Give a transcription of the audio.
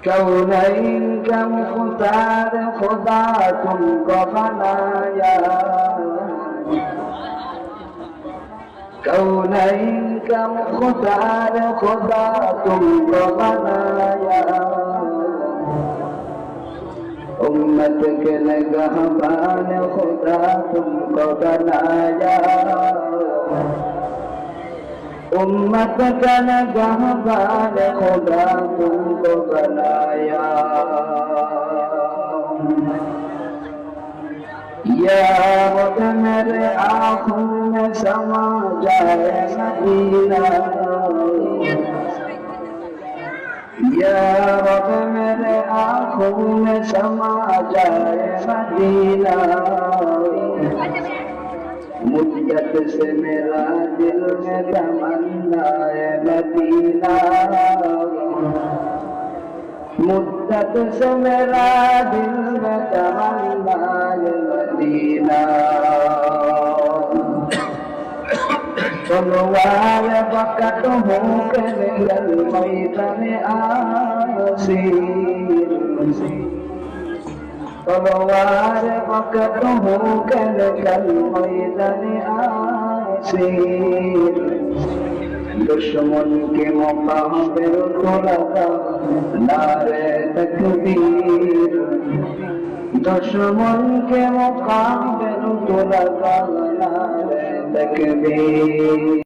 कौनैन का मुख्तार खुदा तुमको बनाया, कौनैन का मुख्तार खुदा तुमको बनाया, उम्मत के निगहबान खुदा तुमको बनाया, उम्मत का निगहबान खुदा तुमको बनाया। या रब मेरे आँखों में समा जाए मदीना, या रब मेरे आँखों में समा जाए मदीना, मुद्दत से मेरा दिल में तमन्ना है मदीना, मुद्दत से मेरा दिल में तमन्ना है मदीना। तलवार वक़्त हो के निकल मैदान आसिर, तलवार वक़्त हो के निकल मैदान आसिर, दुश्मन के मुक़ाबिल को लगा नारे तकबीर, दुश्मन के मुक़ाबिल को लगा नारे तकबीर।